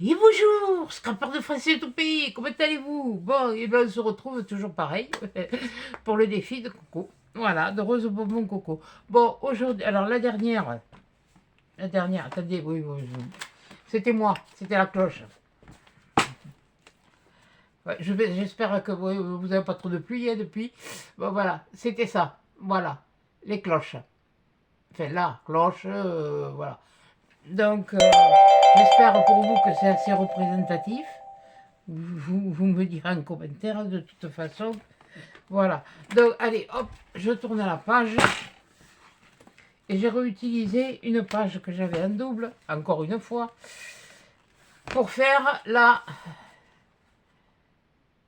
Et bonjour, scrapeur de français tout pays, comment allez-vous? Bon, et ben on se retrouve toujours pareil pour le défi de Coco. Voilà, de rose au bonbon Coco. Bon, aujourd'hui, alors la dernière, attendez, oui, c'était moi, c'était la cloche. Ouais, j'espère que vous n'avez pas trop de pluie depuis. Bon, voilà, c'était ça. Voilà, les cloches. Enfin, la cloche, voilà. Donc, j'espère pour vous que c'est assez représentatif. Vous me direz en commentaire de toute façon. Voilà. Donc, allez, hop, je tourne à la page. Et j'ai réutilisé une page que j'avais en double, encore une fois, pour faire la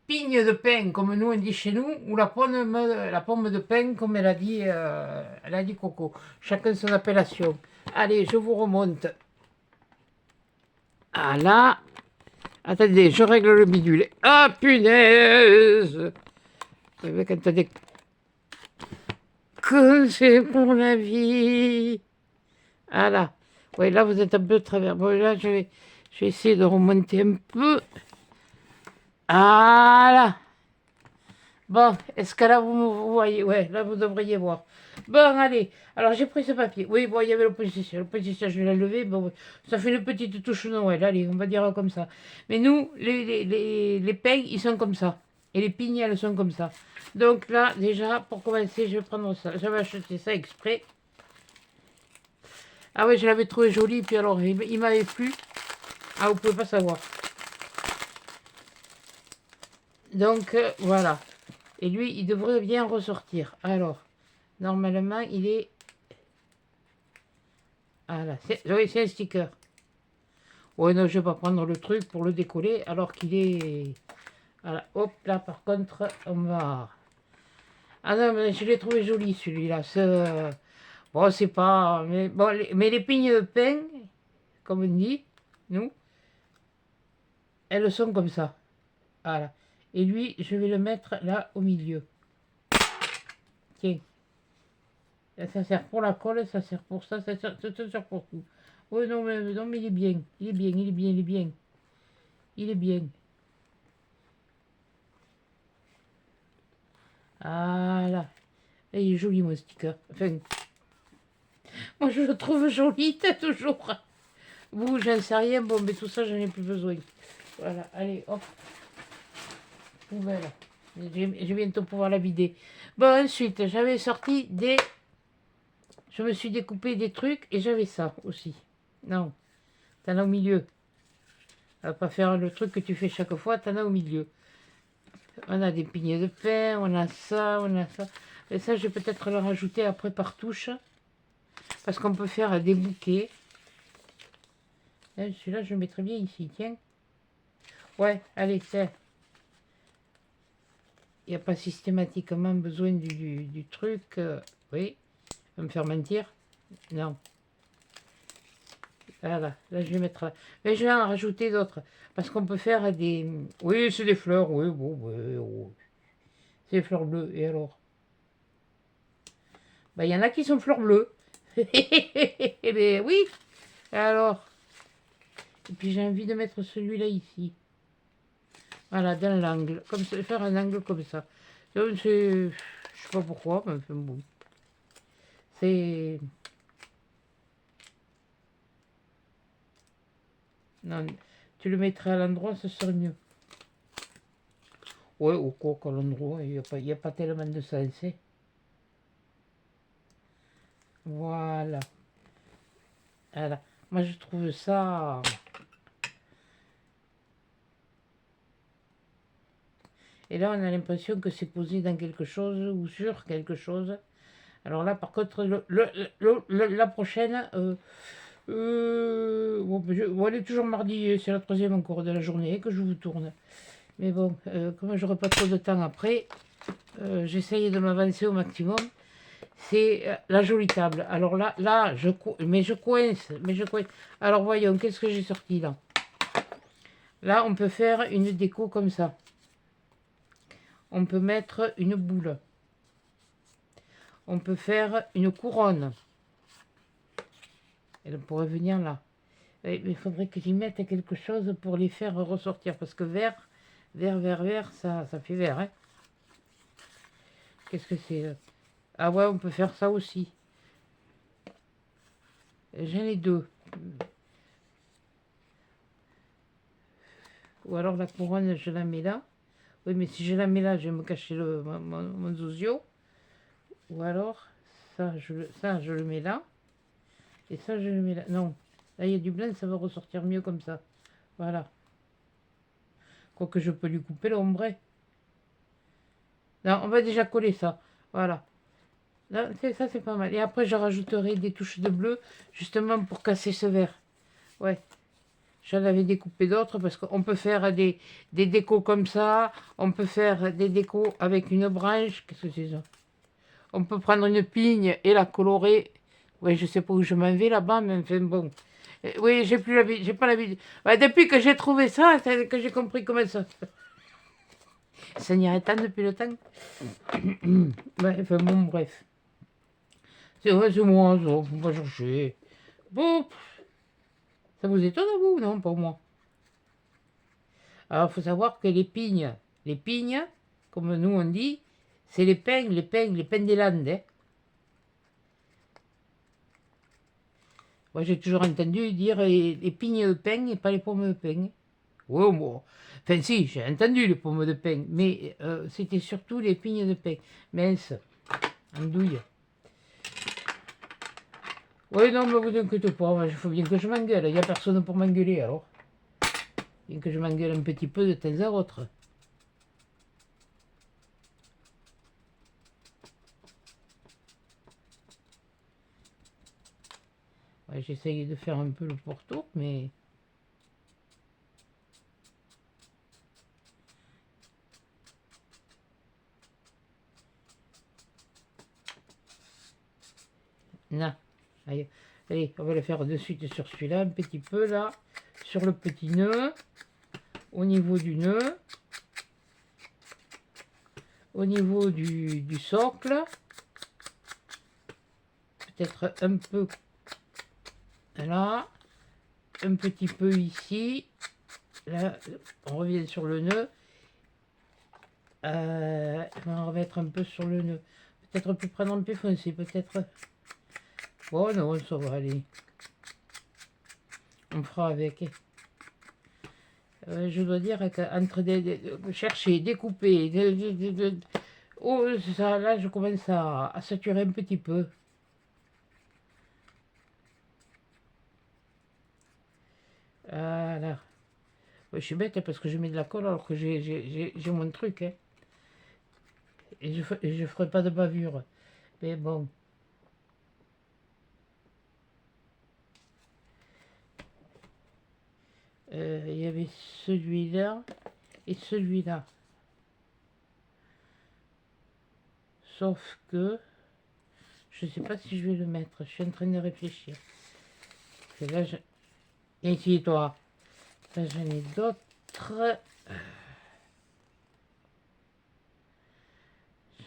pigne de pain, comme nous on dit chez nous, ou la pomme de pain, comme elle a dit Coco. Chacun son appellation. Allez, je vous remonte. Ah là. Attendez, je règle le bidule. Ah, punaise! Quand t'as que c'est pour la vie. Ah là. Oui, là, vous êtes un peu de travers. Bon, là, je vais essayer de remonter un peu. Ah là. Bon, est-ce que là, vous voyez? Ouais, là, vous devriez voir. Bon, allez. Alors, j'ai pris ce papier. Oui, bon, il y avait l'opposition. L'opposition, je vais la lever. Bon, ça fait une petite touche Noël. Allez, on va dire comme ça. Mais nous, les peignes, ils sont comme ça. Et les pignes, elles sont comme ça. Donc là, déjà, pour commencer, je vais prendre ça. J'avais acheté ça exprès. Ah ouais, je l'avais trouvé joli. Puis alors, il m'avait plu. Ah, vous pouvez pas savoir. Donc, voilà. Et lui, il devrait bien ressortir. Alors, normalement, il est... Ah là, oui, c'est un sticker. Ouais, non, je vais pas prendre le truc pour le décoller alors qu'il est... Voilà, hop, là, par contre, on va... Ah non, mais je l'ai trouvé joli, celui-là. Bon, c'est pas... Mais, bon, mais les pignes de pain, comme on dit, nous, elles sont comme ça. Voilà. Et lui, je vais le mettre là, au milieu. Tiens. Ça sert pour la colle, ça sert pour ça sert pour tout. Oui, non, mais il est bien. Il est bien, il est bien, il est bien. Il est bien. Voilà. Et il est joli, mon sticker. Enfin, moi, je le trouve joli, toujours. Vous, j'en sais rien. Bon, mais tout ça, j'en ai plus besoin. Voilà, allez, hop. Poubelle. Je vais bientôt pouvoir la vider. Bon, ensuite, j'avais sorti des... Je me suis découpé des trucs et j'avais ça aussi. Non, t'en as au milieu. On va pas faire le truc que tu fais chaque fois, t'en as au milieu. On a des pignes de pain, on a ça, on a ça. Et ça, je vais peut-être le rajouter après par touche. Parce qu'on peut faire des bouquets. Celui-là, je le mettrai bien ici, tiens. Ouais, allez, c'est... Il n'y a pas systématiquement besoin du truc. Oui, va me faire mentir. Non. Voilà, là je vais mettre... Mais je vais en rajouter d'autres. Parce qu'on peut faire des... Oui, c'est des fleurs, oui, bon, ouais, oh. C'est des fleurs bleues, et alors? Bah, il y en a qui sont fleurs bleues. Mais oui, alors... Et puis j'ai envie de mettre celui-là ici. Voilà, dans l'angle. Comme ça, faire un angle comme ça. Donc c'est... Je sais pas pourquoi, mais enfin bon. C'est... Non, tu le mettrais à l'endroit, ce serait mieux. Ouais, au quoi qu'à l'endroit, il y a pas tellement de sens. Hein. Voilà. Voilà. Moi, je trouve ça... Et là, on a l'impression que c'est posé dans quelque chose ou sur quelque chose. Alors là, par contre, la prochaine... bon, elle est toujours mardi, c'est la troisième encore de la journée que je vous tourne. Mais bon, comme j'aurai pas trop de temps après, j'essaye de m'avancer au maximum. C'est la jolie table. Alors là, mais je coince. Alors voyons, qu'est-ce que j'ai sorti là? Là, on peut faire une déco comme ça. On peut mettre une boule. On peut faire une couronne. Elle pourrait venir là. Mais il faudrait que j'y mette quelque chose pour les faire ressortir. Parce que vert, ça fait vert. Hein. Qu'est-ce que c'est? Ah ouais, on peut faire ça aussi. J'en ai deux. Ou alors la couronne, je la mets là. Oui, mais si je la mets là, je vais me cacher mon zozio. Ou alors, ça, je le mets là. Et ça, je le mets là. Non, là, il y a du blanc, ça va ressortir mieux comme ça. Voilà. Quoique je peux lui couper l'ombre. Non, on va déjà coller ça. Voilà. Là, ça, c'est pas mal. Et après, je rajouterai des touches de bleu, justement pour casser ce vert. Ouais. J'en avais découpé d'autres parce qu'on peut faire des décos comme ça. On peut faire des décos avec une branche. Qu'est-ce que c'est ça? On peut prendre une pigne et la colorer. Oui, je sais pas où je m'en vais là-bas, mais enfin bon. Oui, j'ai pas l'habitude. Ouais, depuis que j'ai trouvé ça, c'est que j'ai compris comment ça. Ça n'y arrête pas depuis le temps. Ouais, enfin bon, bref. C'est vrai, c'est moi, ça. Faut pas chercher. Bon, ça vous étonne à vous, non? Pour moi. Alors, il faut savoir que les pignes, comme nous on dit, c'est les pins des Landes. Hein. Moi, j'ai toujours entendu dire les pignes de pin et pas les pommes de pin. Ouais, bon. Enfin, si, j'ai entendu les pommes de pin, mais c'était surtout les pignes de pin. Mince, andouille. Oui, non, mais vous inquiétez pas, il faut bien que je m'engueule. Il n'y a personne pour m'engueuler, alors. Bien que je m'engueule un petit peu de temps à autre. Ouais, j'essaye de faire un peu le pourtour, mais... Non. Allez, allez, on va le faire de suite sur celui-là, un petit peu là, sur le petit nœud, au niveau du nœud, au niveau du socle, peut-être un peu là, un petit peu ici, là, on revient sur le nœud, on va remettre un peu sur le nœud, peut-être plus prendre un peu foncé, peut-être... Oh non, ça va aller. On fera avec. Je dois dire qu'entre chercher, découper, oh, ça, là, je commence à saturer un petit peu. Voilà. Ouais, je suis bête hein, parce que je mets de la colle alors que j'ai mon truc. Hein. Et je ferai pas de bavure. Mais bon. Il y avait celui-là et celui-là. Sauf que je ne sais pas si je vais le mettre. Je suis en train de réfléchir. Et là, viens ici, toi. Là, j'en ai d'autres.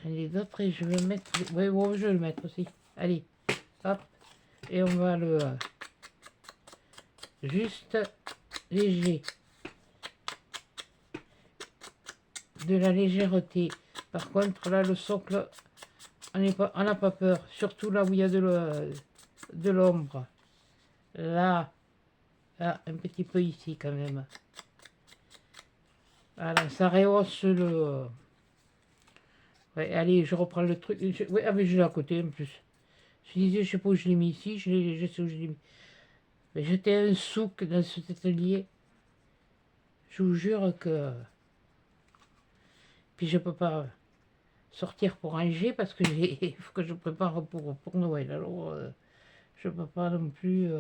J'en ai d'autres et je vais mettre... Oui, bon, je vais le mettre aussi. Allez, hop. Et on va le... juste léger. De la légèreté. Par contre, là, le socle, on n'a pas peur. Surtout là où il y a de l'ombre. Là, un petit peu ici quand même. Voilà, ça rehausse le... Ouais, allez, je reprends le truc. Oui, ah, mais je l'ai à côté en plus. Je disais, je sais pas où je l'ai mis ici, je sais où je l'ai mis. Mais j'étais un souk dans cet atelier. Je vous jure que... Puis je peux pas sortir pour ranger parce que il faut que je prépare pour Noël. Alors, je peux pas non plus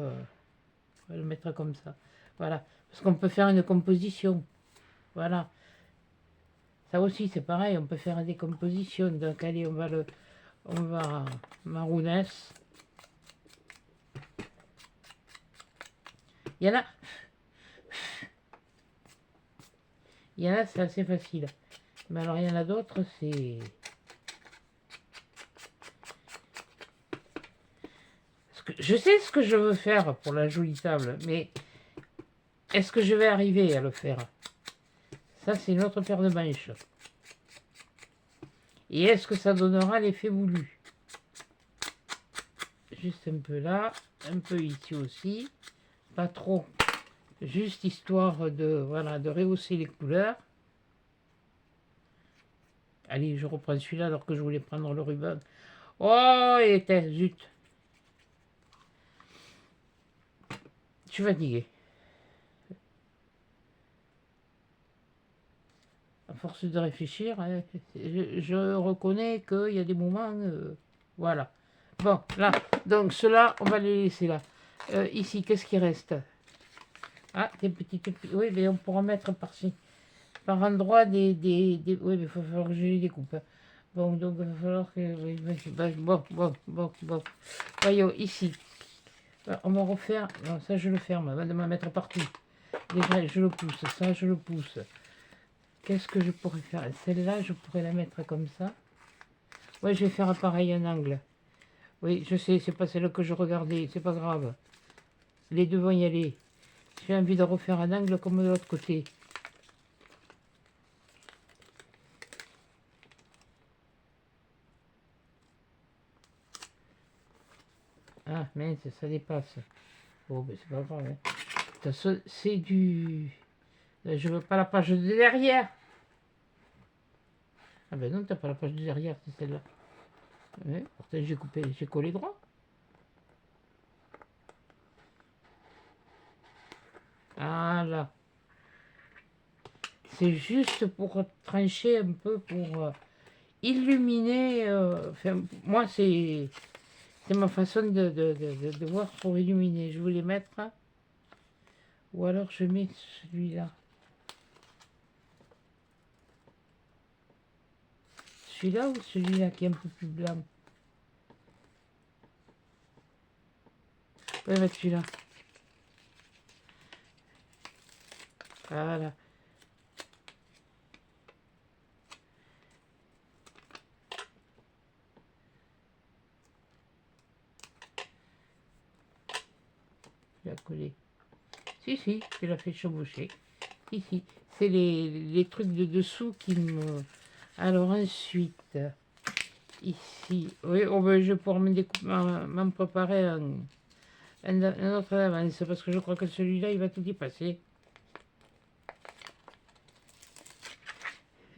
le mettre comme ça. Voilà. Parce qu'on peut faire une composition. Voilà. Ça aussi, c'est pareil, on peut faire des compositions. Donc, allez, on va marounesse. Il y en a, c'est assez facile. Mais alors, il y en a d'autres, c'est... Je sais ce que je veux faire pour la jolie table, mais est-ce que je vais arriver à le faire? Ça, c'est une autre paire de manches. Et est-ce que ça donnera l'effet voulu? Juste un peu là, un peu ici aussi. Pas trop. Juste histoire de, voilà, de rehausser les couleurs. Allez, je reprends celui-là alors que je voulais prendre le ruban. Oh, il était, zut. Je suis fatigué. À force de réfléchir, hein, je reconnais qu'il y a des moments... voilà. Bon, là, donc ceux-là, on va les laisser là. Ici, qu'est-ce qui reste? Ah, des petites... Oui, mais on pourra mettre par-ci. Par endroit oui, mais il va falloir que je les découpe. Hein. Bon, donc il va falloir que... oui, bon. Voyons, ici. On va refaire... Non, ça, je le ferme. On va me mettre partout. Déjà, je le pousse. Ça, je le pousse. Qu'est-ce que je pourrais faire? Celle-là, je pourrais la mettre comme ça. Ouais, je vais faire pareil un angle. Oui, je sais, c'est pas celle que je regardais. C'est pas grave. Les deux vont y aller. J'ai envie de refaire un angle comme de l'autre côté. Ah, mince, ça dépasse. Bon, ben c'est pas grave. Hein. C'est du... Je veux pas la page de derrière. Ah ben non, t'as pas la page de derrière, c'est celle-là. Ouais, pourtant j'ai coupé, j'ai collé droit. Voilà. C'est juste pour trancher un peu, pour illuminer. Enfin, moi, c'est ma façon de voir pour illuminer. Je voulais mettre. Ou alors je mets celui-là. Celui-là ou celui-là qui est un peu plus blanc? Je vais mettre celui-là. Voilà. Je l'ai collé. Si, je l'ai fait chevaucher. Si. C'est les trucs de dessous qui me... Alors ensuite, ici, oui, oh ben, je vais pouvoir m'en préparer un autre avance parce que je crois que celui-là, il va tout y passer.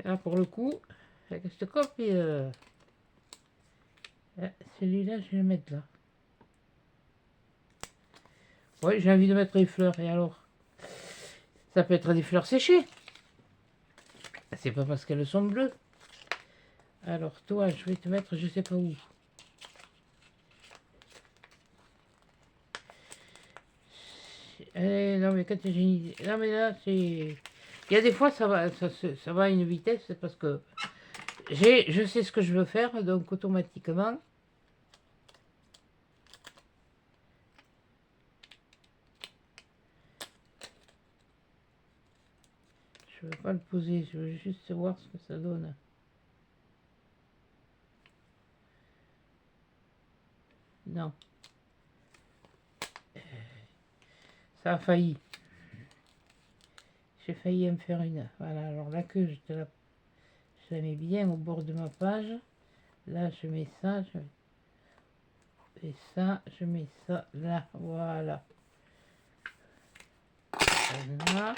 Là, pour le coup, avec cette copie, celui-là, je vais le mettre là. Oui, j'ai envie de mettre les fleurs, et alors? Ça peut être des fleurs séchées. C'est pas parce qu'elles sont bleues. Alors, toi, je vais te mettre, je sais pas où. Non, mais quand j'ai une idée... Non, mais là, c'est... Il y a des fois, ça va à une vitesse, parce que je sais ce que je veux faire, donc automatiquement... Je ne veux pas le poser, je veux juste voir ce que ça donne. Non. Ça a failli. J'ai failli me faire une. Voilà, alors la queue, je la mets bien au bord de ma page. Là, je mets ça, et ça, je mets ça là. Voilà. Voilà.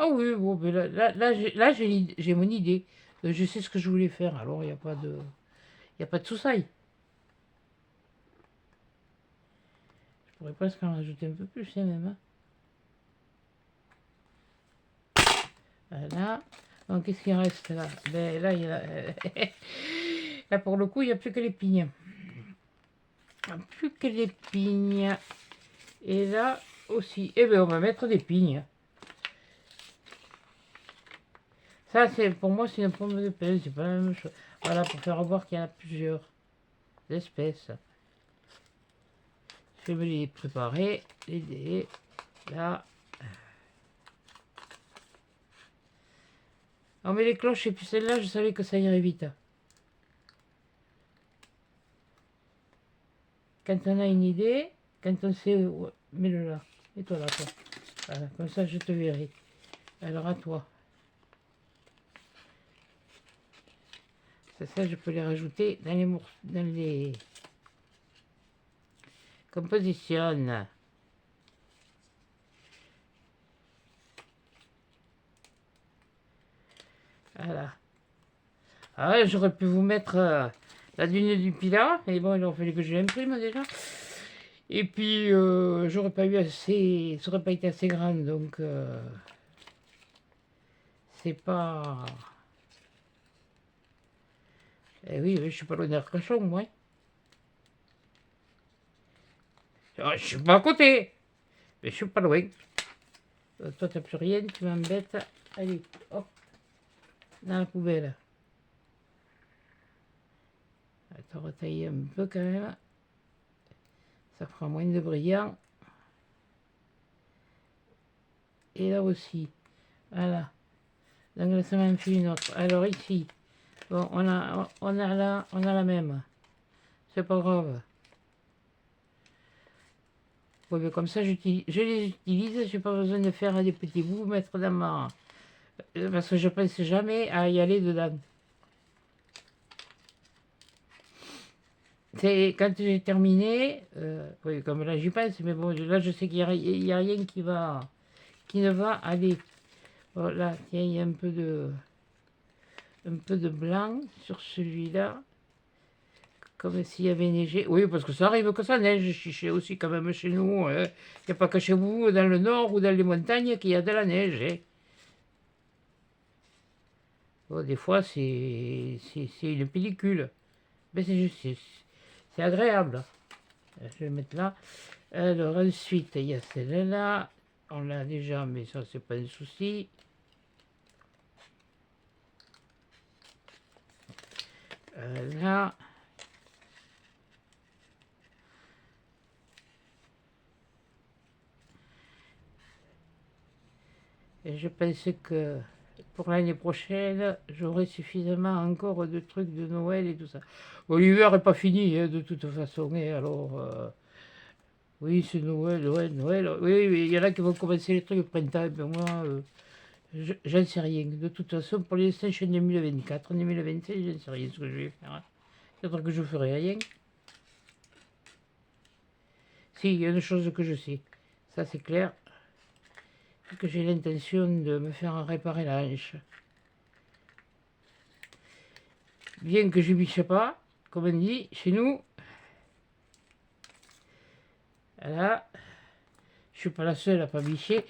Ah oui, bon, mais là j'ai mon idée. Je sais ce que je voulais faire, alors il n'y a pas de... Il n'y a pas de soucis. Je pourrais presque en rajouter un peu plus, hein, même. Voilà. Donc, qu'est-ce qu'il reste là? Ben, là, il y a... là, pour le coup, il n'y a plus que les pignes. Plus que les pignes. Et là aussi. Eh bien, on va mettre des pignes. Ça, c'est pour moi, c'est une pomme de pêche. C'est pas la même chose. Voilà, pour faire voir qu'il y en a plusieurs espèces. Je vais les préparer. Les dés. Là. On met les cloches et puis celle-là, je savais que ça irait vite. Quand on a une idée, quand on sait, mets-le là. Et toi là, toi. Voilà, comme ça je te verrai. Alors à toi. Ça, je peux les rajouter dans les compositions. Voilà. Ah ouais, j'aurais pu vous mettre la dune du Pilat, mais bon, il aurait fallu que je l'imprime déjà. Et puis, j'aurais pas eu assez, ça aurait pas été assez grande, donc c'est pas. Eh oui, je suis pas loin d'Arcachon, moi. Ah, je suis pas à côté, mais je suis pas loin. Toi, t'as plus rien, tu m'embêtes. Allez, hop, dans la poubelle. Attends, retailler un peu quand même. Ça fera moins de brillant. Et là aussi. Voilà. Donc là, ça m'en fait une autre. Alors ici, bon, on a la même. C'est pas grave. Oui, mais comme ça, je les utilise. J'ai pas besoin de faire des petits bouts, mettre dans ma. Parce que je pense jamais à y aller dedans. C'est quand j'ai terminé, oui, comme là j'y pense, mais bon, là je sais qu'il n'y a rien qui ne va aller. Voilà, tiens, il y a un peu de blanc sur celui-là, comme s'il y avait neigé. Oui, parce que ça arrive que ça neige aussi quand même chez nous. Il n'y a pas que chez vous, dans le nord ou dans les montagnes, qu'il y a de la neige. Hein. Bon, des fois, c'est une pellicule. Mais c'est agréable. Je vais mettre là. Alors ensuite, il y a celle-là. On l'a déjà, mais ça, c'est pas un souci. Là. Et je pensais que pour l'année prochaine, j'aurai suffisamment encore de trucs de Noël et tout ça. Bon, l'hiver n'est pas fini, hein, de toute façon. Et alors, oui, c'est Noël, Noël, Noël. Oui, oui, il y en a qui vont commencer les trucs au printemps. Mais moi, j'en sais rien. De toute façon, pour l'instant, je suis en 2024. En 2025, je ne sais rien ce que je vais faire. Hein. Peut-être que je ferai rien. Si, il y a une chose que je sais. Ça, c'est clair. Que j'ai l'intention de me faire réparer la hanche. Bien que je biche pas, comme on dit chez nous. Voilà. Je suis pas la seule à pas bicher.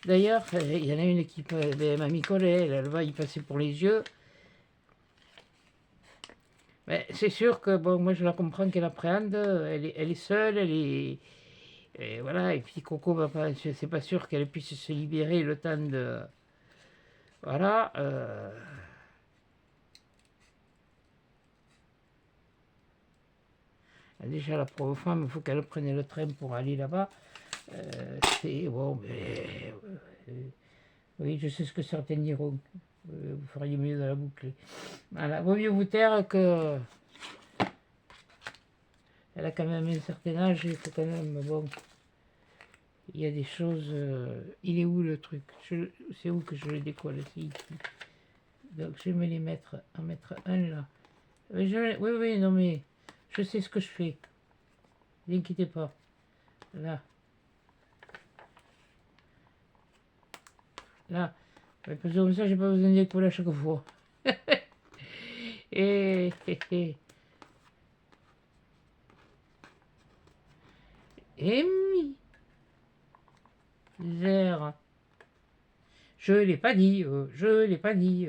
D'ailleurs, il y en a une qui peut. Ma Nicole, elle va y passer pour les yeux. Mais c'est sûr que bon, moi je la comprends qu'elle appréhende. Elle est seule, elle est. Et voilà, et puis Coco va pas. C'est pas sûr qu'elle puisse se libérer le temps de. Voilà. Déjà la pauvre femme, il faut qu'elle prenne le train pour aller là-bas. C'est bon, mais oui, je sais ce que certains diront. Vous feriez mieux de la boucler. Voilà, vaut mieux vous taire que. Elle a quand même un certain âge, il faut quand même. Bon, il y a des choses. Il est où le truc? C'est où que je le décolle? C'est ici. Donc je vais me les mettre. En mettre un là. Oui, oui, non mais. Je sais ce que je fais. Ne vous inquiétez pas. Là. Là. Parce que comme ça, j'ai pas besoin de décoller à chaque fois. Et mi. Zère. Je l'ai pas dit. Je l'ai pas dit.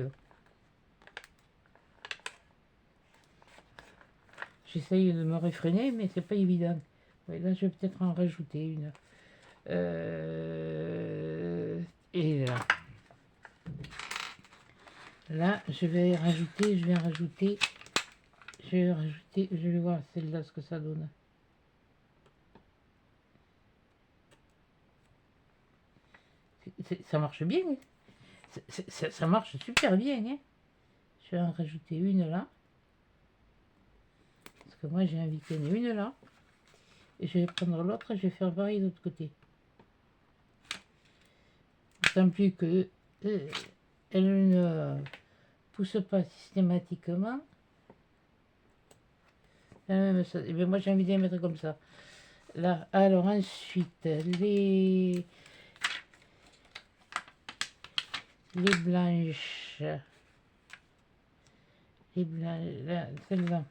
J'essaye de me réfréner, mais c'est pas évident. Ouais, là, je vais peut-être en rajouter une. Et là. Là, je vais rajouter, je vais voir celle-là ce que ça donne. Ça marche bien. Hein. Ça marche super bien. Hein. Je vais en rajouter une là. Parce que moi, j'ai envie qu'il y en ait une là. Et je vais prendre l'autre et je vais faire pareil de l'autre côté. Tant plus que elle ne pousse pas systématiquement. Et bien moi j'ai envie de les mettre comme ça. Là, alors ensuite, les blanches. Les blanches, là, celle-là.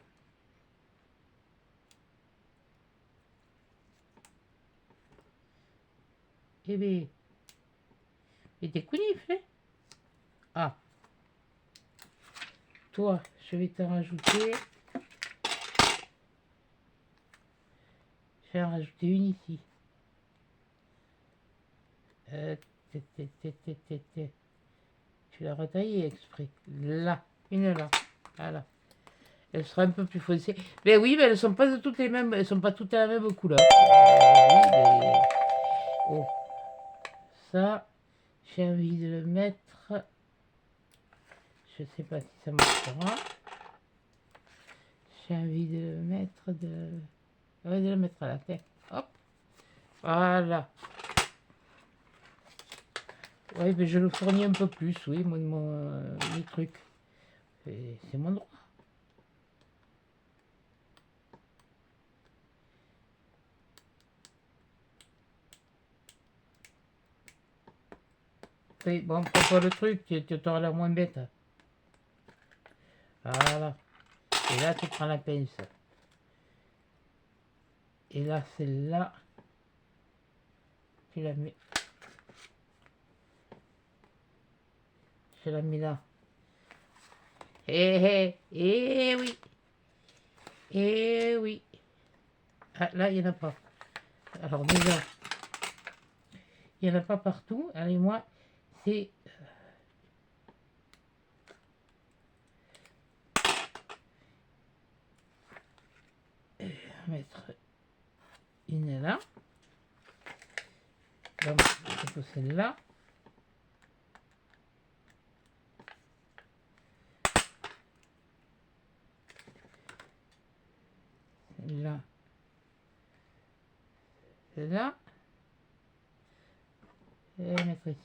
Eh bien, il t'es couniflé. Ah, toi, je vais te rajouter. Je vais en rajouter une ici. Tu l'as retaillée exprès. Là, une là. Voilà. Elle sera un peu plus foncée. Mais oui, mais elles sont pas toutes les mêmes. Elles sont pas toutes à la même couleur. Oui, mais... Oh. Ça, j'ai envie de le mettre. Je sais pas si ça marchera. J'ai envie de le mettre de le mettre à la tête. Hop. Voilà. Oui, mais je le fournis un peu plus, oui, mes trucs. C'est mon droit. Oui, bon, prends pas le truc, tu auras la moins bête. Voilà. Et là, tu prends la pince. Et là, celle-là, tu la mets. Je la mets là. Eh oui. Eh oui. Ah, là, il n'y en a pas. Alors déjà, il n'y en a pas partout. Allez, moi, c'est... mettre une là. Donc, il faut celle-là. Celle-là. Celle-là. Et mettre ici.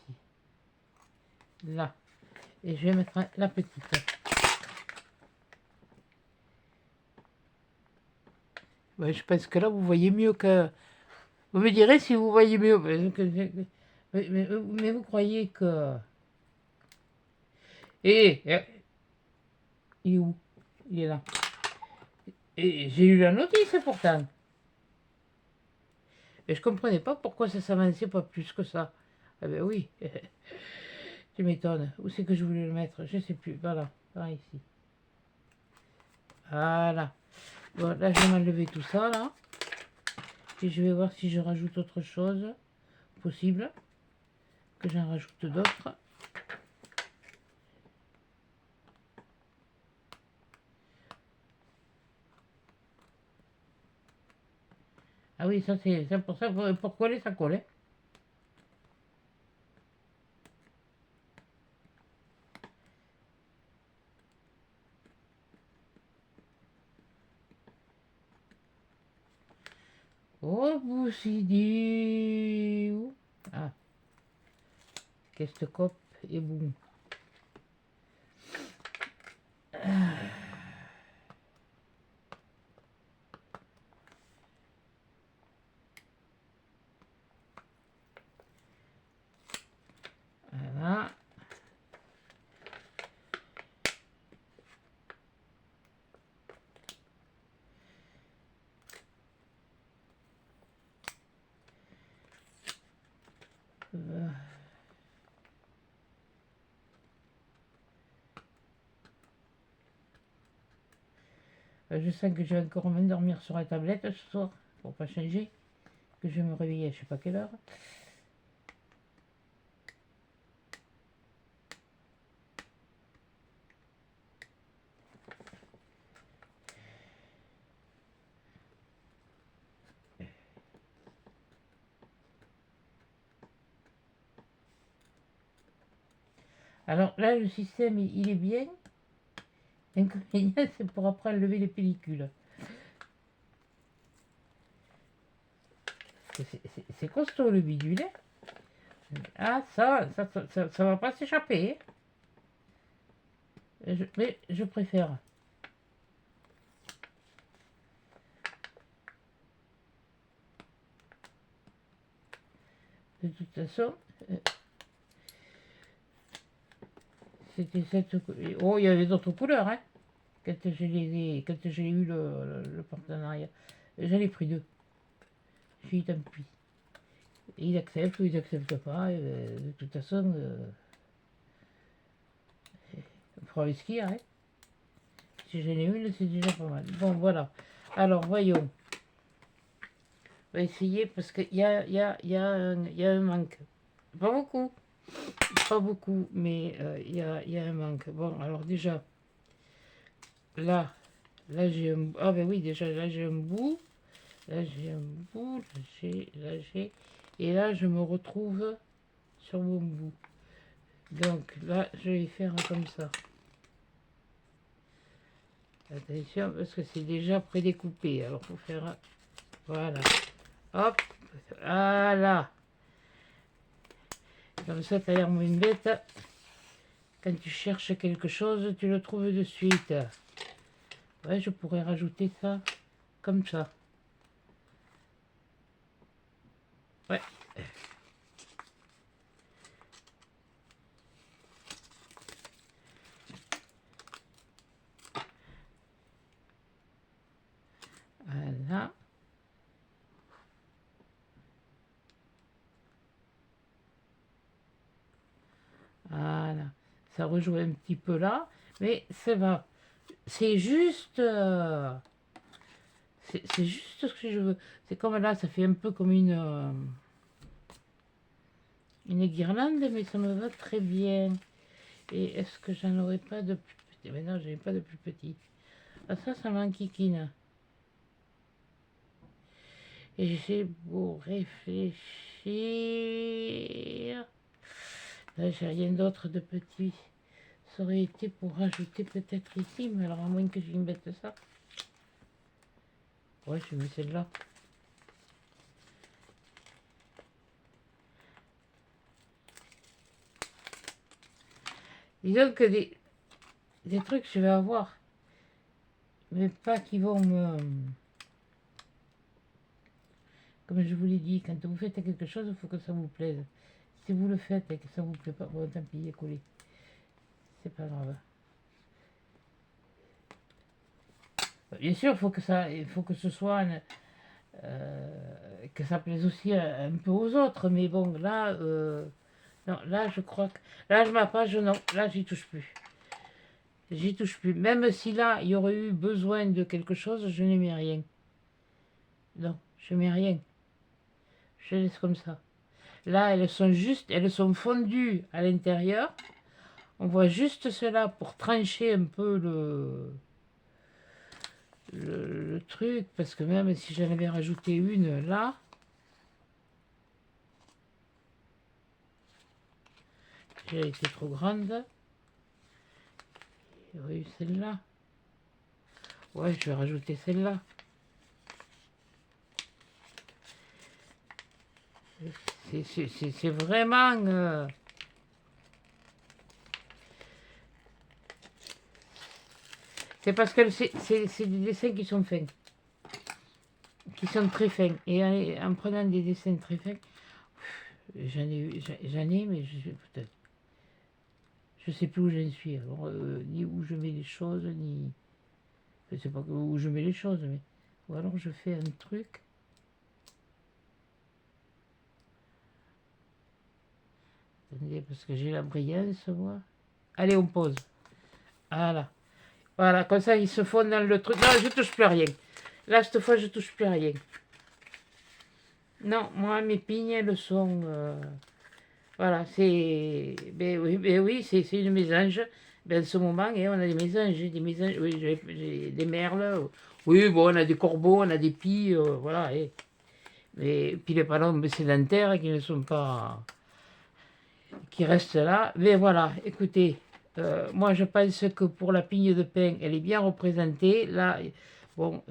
Là. Et je vais mettre la petite. Ouais, je pense que là, vous voyez mieux que... Vous me direz si vous voyez mieux. Mais vous croyez que... Il est où? Il est là. Et j'ai eu la notice pourtant. Et je comprenais pas pourquoi ça s'avançait pas plus que ça. Ah ben oui. Tu m'étonnes. Où c'est que je voulais le mettre? Je sais plus. Voilà. Par ici. Voilà. Bon, là, je vais m'enlever tout ça, là. Et je vais voir si je rajoute autre chose possible. Que j'en rajoute d'autres. Ah oui, ça c'est pour ça, pour coller, ça colle. Hein. Oh, bousidi. Ah, qu'est-ce que cop et boum. Voilà. Je sens que je vais encore m'endormir sur la tablette ce soir, pour pas changer, que je vais me réveiller à je sais pas quelle heure. Alors là, le système, il est bien. L'inconvénient, c'est pour après enlever les pellicules. C'est costaud le bidule. Ah, ça va pas s'échapper. Mais je préfère. De toute façon, c'était cette... Oh, il y avait d'autres couleurs, hein, quand j'ai eu le partenariat. J'en ai pris deux. J'ai dit tant pis. Ils acceptent ou ils n'acceptent pas. Et, de toute façon, on fera avec ce qu'il y a, hein. Si j'en ai une, c'est déjà pas mal. Bon, voilà. Alors, voyons. On va essayer parce qu'il y a un manque. Pas beaucoup. Pas beaucoup, mais il y a un manque. Bon, alors déjà, là, j'ai un... Ah ben oui, déjà, là, j'ai un bout. Là, j'ai un bout. Là, j'ai... Et là, je me retrouve sur mon bout. Donc, là, je vais faire comme ça. Attention, parce que c'est déjà prédécoupé. Alors, il faut faire... Voilà. Hop. Voilà. Comme ça, tu as l'air moins bête. Quand tu cherches quelque chose, tu le trouves de suite. Ouais, je pourrais rajouter ça comme ça. Ouais. Voilà. Voilà. Ça rejoue un petit peu là, mais ça va. C'est juste... c'est juste ce que je veux. C'est comme là, ça fait un peu comme une guirlande, mais ça me va très bien. Et est-ce que j'en aurais pas de plus petit? Mais non, j'en ai pas de plus petit. Ah, ça m'enquiquine. Et j'ai beau réfléchir. Là, j'ai rien d'autre de petit. Ça aurait été pour rajouter peut-être ici, mais alors à moins que je mette ça. Ouais, je mets celle-là. Disons que des trucs je vais avoir, mais pas qui vont me... Comme je vous l'ai dit, quand vous faites quelque chose, il faut que ça vous plaise. Si vous le faites et que ça vous plaît pas, bon, tant pis, il est collé. C'est pas grave. Bien sûr, il faut que ce soit... que ça plaise aussi un peu aux autres, mais bon, là... non, là, je crois que... Là, je ma page, non. Là, j'y touche plus. J'y touche plus. Même si là, il y aurait eu besoin de quelque chose, je ne mets rien. Non, je mets rien. Je laisse comme ça. Là, elles sont fondues à l'intérieur. On voit juste cela pour trancher un peu le truc. Parce que même si j'en avais rajouté une là, j'ai été trop grande. Il y aurait eu celle-là. Ouais, je vais rajouter celle-là. C'est vraiment... C'est parce que c'est des dessins qui sont fins. Qui sont très fins. Et en prenant des dessins très fins, j'en ai, mais peut-être... Je sais plus où j'en suis. Alors, ni où je mets les choses, ni... Je sais pas où je mets les choses, mais... Ou alors je fais un truc... Attendez, parce que j'ai la brillance, moi. Allez, on pose. Voilà. Voilà, comme ça, ils se font dans le truc. Non, je touche plus à rien. Là, cette fois, je touche plus à rien. Non, moi, mes pignes, elles sont... voilà, c'est... Ben oui c'est une mésange. Ben, en ce moment, on a des mésanges, oui, j'ai des merles. Oui, bon, on a des corbeaux, on a des pies, voilà. Mais puis les palombes sédentaires qui ne sont pas... qui restent là. Mais voilà, écoutez, moi, je pense que pour la pigne de pin, elle est bien représentée. Là, bon,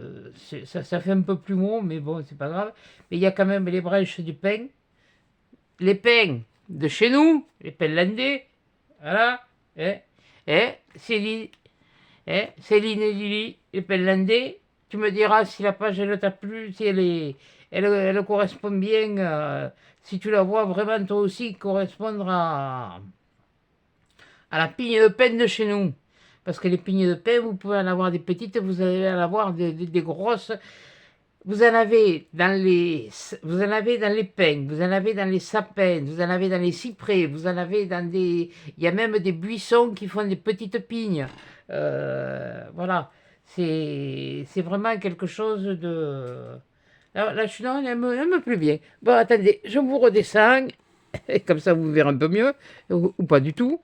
ça fait un peu plus mou, mais bon, c'est pas grave. Mais il y a quand même les branches du pin. Les pins, de chez nous, les Penlandais. Voilà. Céline, Céline et Lily, les Penlandais. Tu me diras si la page elle t'a plu, si elle correspond bien, si tu la vois vraiment toi aussi correspondre à la pigne de pain de chez nous. Parce que les pignes de pain, vous pouvez en avoir des petites, vous allez en avoir des grosses. Vous en avez dans vous en avez dans les pins, vous en avez dans les sapins, vous en avez dans les cyprès, vous en avez dans des, il y a même des buissons qui font des petites pignes. Voilà, c'est vraiment quelque chose de. La chenille, elle me plaît bien. Bon, attendez, je vous redescends, et comme ça vous verrez un peu mieux, ou pas du tout.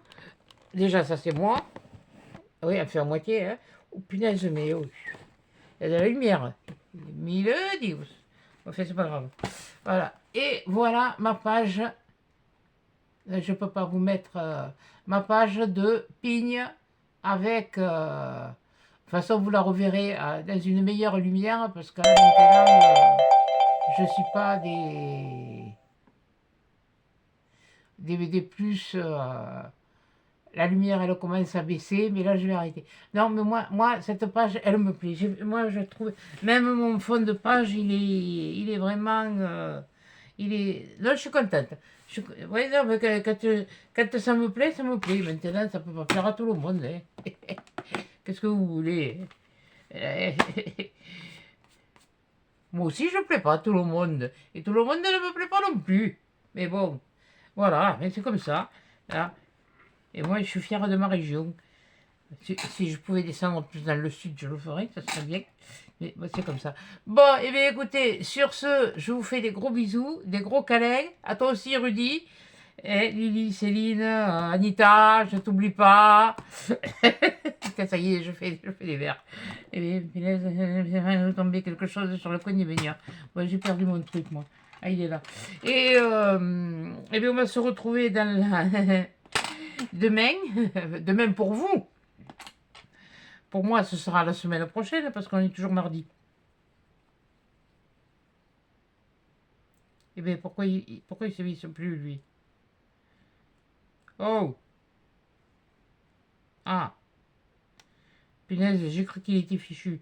Déjà, ça c'est moi. Oui, elle fait à moitié, hein. Oh punaise, mais oh, il y a de la lumière. Mille Dieu. Enfin, c'est pas grave. Voilà. Et voilà ma page. Je peux pas vous mettre ma page de pigne avec. De toute façon, vous la reverrez dans une meilleure lumière parce que là, maintenant, je suis pas des plus. La lumière, elle commence à baisser, mais là, je vais arrêter. Non, mais moi cette page, elle me plaît. Moi, je trouve, même mon fond de page, il est vraiment, non, je suis contente. Ouais, non, mais quand ça me plaît, ça me plaît. Maintenant, ça peut pas plaire à tout le monde, hein. Qu'est-ce que vous voulez? Moi aussi, je ne plais pas à tout le monde. Et tout le monde ne me plaît pas non plus. Mais bon, voilà, mais c'est comme ça. Là. Et moi, je suis fière de ma région. Si je pouvais descendre plus dans le sud, je le ferais, ça serait bien. Mais bon, c'est comme ça. Bon, et bien écoutez, sur ce, je vous fais des gros bisous, des gros câlins. À toi aussi, Rudy. Et Lily, Céline, Anita, je t'oublie pas. Ça y est, je fais des verres. Et bien, punaise, il vient de tomber quelque chose sur le coin des baigneurs. Bon, j'ai perdu mon truc, moi. Ah, il est là. Et bien, on va se retrouver dans la... demain, demain pour vous. Pour moi, ce sera la semaine prochaine parce qu'on est toujours mardi. Eh bien, pourquoi il se visse plus, lui? Oh! Ah! Punaise, j'ai cru qu'il était fichu.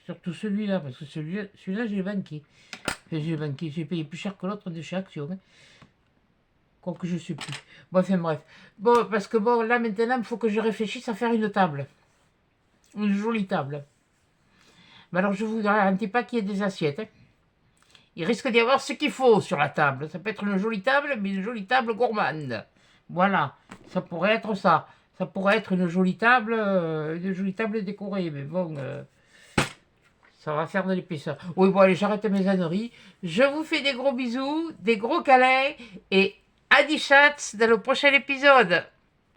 Surtout celui-là, parce que celui-là, j'ai banqué. Enfin, j'ai banqué, j'ai payé plus cher que l'autre de chez Action. Hein. Quoique je sais plus. Bon, enfin bref. Bon, parce que bon, là maintenant, il faut que je réfléchisse à faire une table. Une jolie table. Mais alors, je vous garantis pas qu'il y ait des assiettes. Hein. Il risque d'y avoir ce qu'il faut sur la table. Ça peut être une jolie table, mais une jolie table gourmande. Voilà, ça pourrait être ça. Ça pourrait être une jolie table décorée. Mais bon, ça va faire de l'épaisseur. Oui, bon, allez, j'arrête mes âneries. Je vous fais des gros bisous, des gros câlins et à des chats dans le prochain épisode.